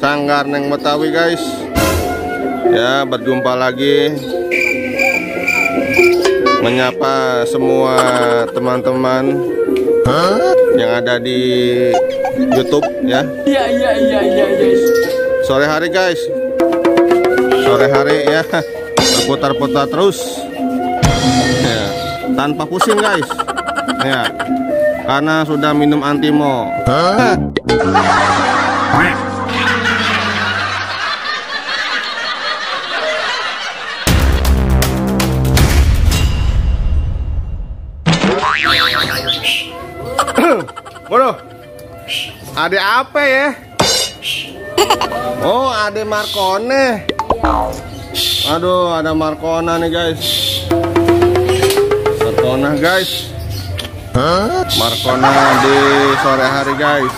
Sanggar Neng Betawi guys. Ya, berjumpa lagi, menyapa semua teman-teman yang ada di YouTube ya. Iya. Sore hari guys. Sore hari ya. Berputar-putar terus. Ya, tanpa pusing guys. Ya. Karena sudah minum Antimo. Waduh, ade apa ya? Oh, ade Marcone. Aduh, ada Marcona nih guys. Marcona guys. Marcona di sore hari guys.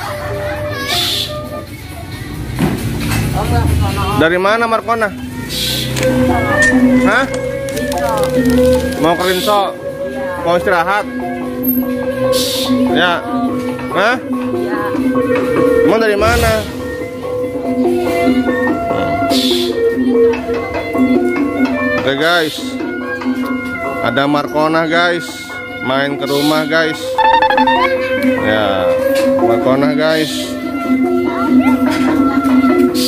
Dari mana Marcona? Hah? Mau ke Rinso? Mau istirahat? Ya. Hah? Mau dari mana? Oke guys, ada Marcona guys, main ke rumah guys. Ya, Marcona guys.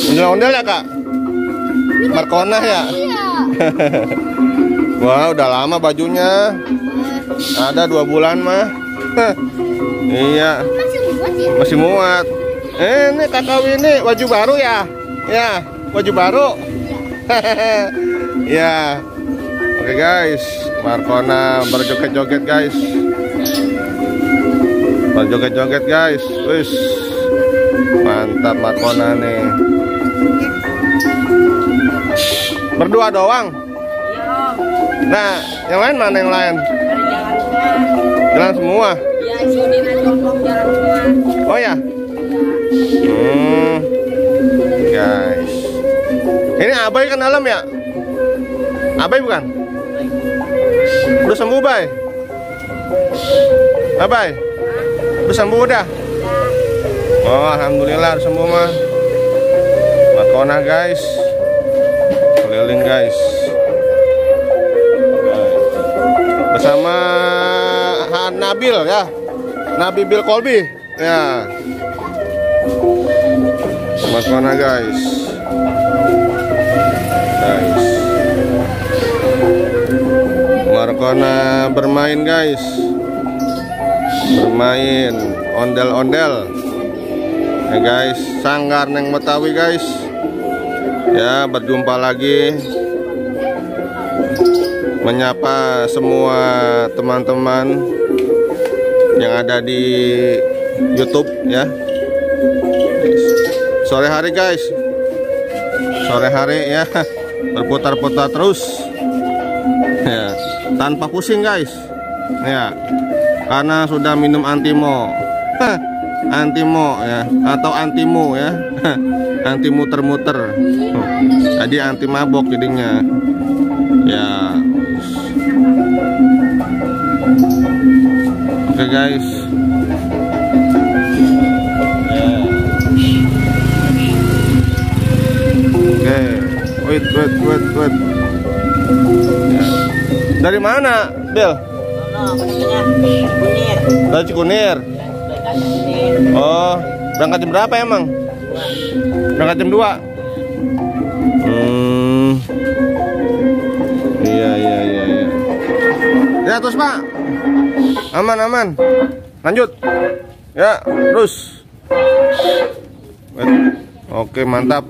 Ondel-ondel ya kak? Marcona ya? Wah, udah lama bajunya. Ada 2 bulan mah. Iya. Masih muat. Ini kakak ini baju baru ya? Ya, baju baru. Ya. Oke guys, Marcona berjoget-joget guys. Berjoget-joget guys. Wis. Mantap Marcona nih. Berdua doang? Nah, yang lain mana yang lain? Jalan semua? Oh ya? Guys, ini Abai kan dalam ya? Abai bukan? Udah sembuh Bay? Abai? Udah sembuh udah? Oh alhamdulillah udah sembuh mah. Marcona guys, keliling guys. Bersama Nabil ya, Nabil Kolbi ya. Marcona guys. Marcona bermain guys, bermain ondel-ondel ya guys. Sanggar Neng Betawi guys. Ya, berjumpa lagi, menyapa semua teman-teman yang ada di YouTube ya. Sore hari guys. Sore hari ya. Berputar-putar terus. Ya, tanpa pusing guys. Ya. Karena sudah minum Antimo. Antimo ya, atau Antimo ya. Anti muter-muter. Jadi anti mabok jadinya. Ya. Oke guys. Oke. Wait. Ya. Dari mana, Bel? Dari Cikunir. Oh, berangkat jam berapa emang? Berangkat jam 2. Iya. Ya terus Pak. Aman. Lanjut. Ya, terus. Oke, mantap.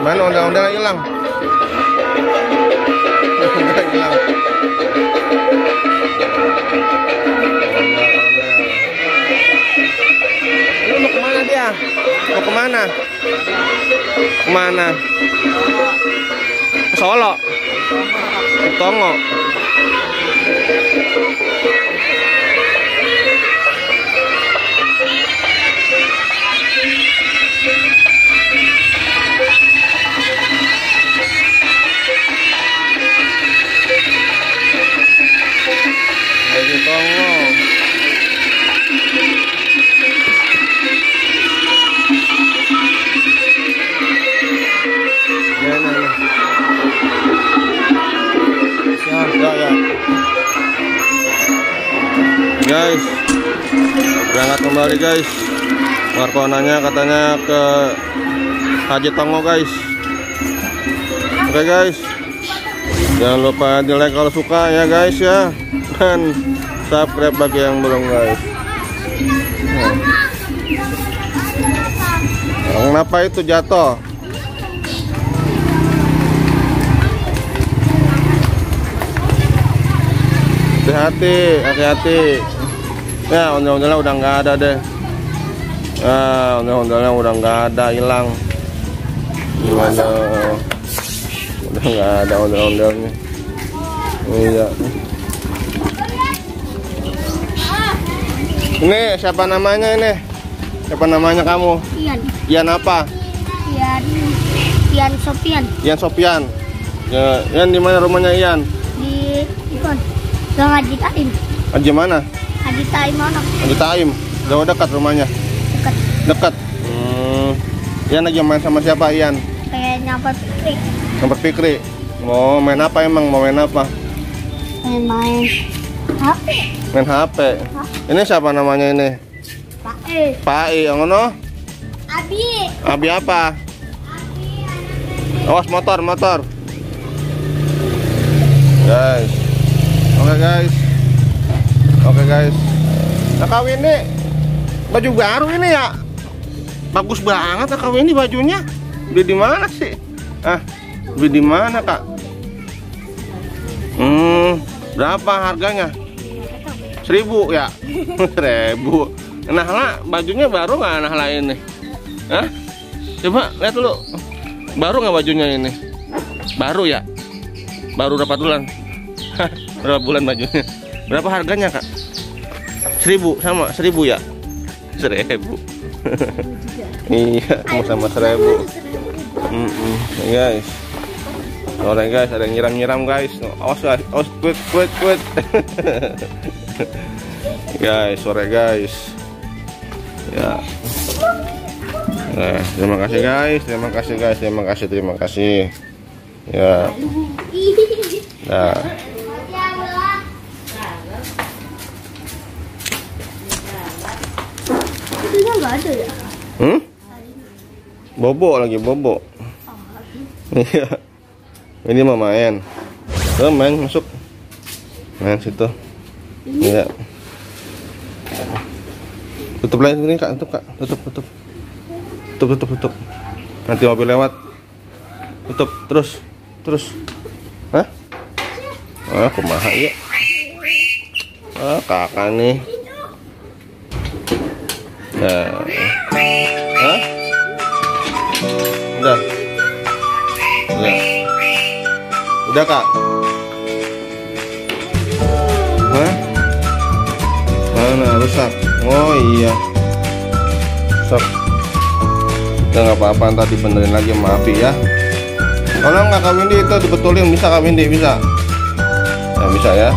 Mana ondel-ondel hilang? Hilang. Lu mau kemana dia? Mau kemana? Kemana? Ke Solo. Ke Tongo. Lagi Tongo. guys. Berangkat kembali guys. Markonanya katanya ke Haji Tongo guys. Oke guys. Jangan lupa di like kalau suka ya guys ya. Dan subscribe bagi yang belum guys. Kenapa itu jatuh? Hati-hati. Ya, ondel-ondelnya udah nggak ada deh. Ondel-ondelnya udah nggak ada, hilang. Gimana? Udah nggak ada ondel-ondelnya. Iya. Ini siapa namanya ini? Siapa namanya kamu? Ian. Ian apa? Ian Sofian. Ian Sofian. Ya, Ian di mana rumahnya Ian? Di Ikon. Gang Haji Taim. Haji mana? Haji Taim mana? Haji Taim. Jauh dekat rumahnya. Dekat. Ian lagi main sama siapa Ian? Kayaknya Nyamper Fikri. Nyamper Fikri. Mau main apa emang? Mau main apa? Main HP. Main HP. Ini siapa namanya ini? Pak E. Pak E. Yang mana? Abi. Abi apa? Awas motor. Guys. Oke guys. Nah kawin ini baju baru ini ya. Bagus banget kawin ini bajunya. Beli di mana sih? Beli di mana kak? Berapa harganya? 1.000 ya? 1.000. Nah lah bajunya baru nggak nah lah ini? Coba lihat dulu. Baru nggak bajunya ini? Baru ya? Baru berapa bulan? Berapa bulan bajunya? Berapa harganya kak? 1.000 sama 1.000 ya? 1.000. Iya, sama 1.000. Guys. Sore guys, ada yang nyiram guys. Awas guys, quit. Guys, sore guys. Ya. Nah, terima kasih guys. Ya. Nah. Itu nggak ada ya? Bobo. Iya. Ini mau main. Main masuk. Main situ. Iya. Tutup lagi ini kak, tutup. Tutup. Nanti mobil lewat. Tutup terus. Kumaha ya. Kakak nih. Udah kak. Mana rusak? Oh iya. Rusak. Udah nggak apa-apa, ntar dibenerin lagi sama Abi ya. Kalau nggak Kak Windy itu dibetulin bisa Kak Windy bisa. Nah, bisa ya.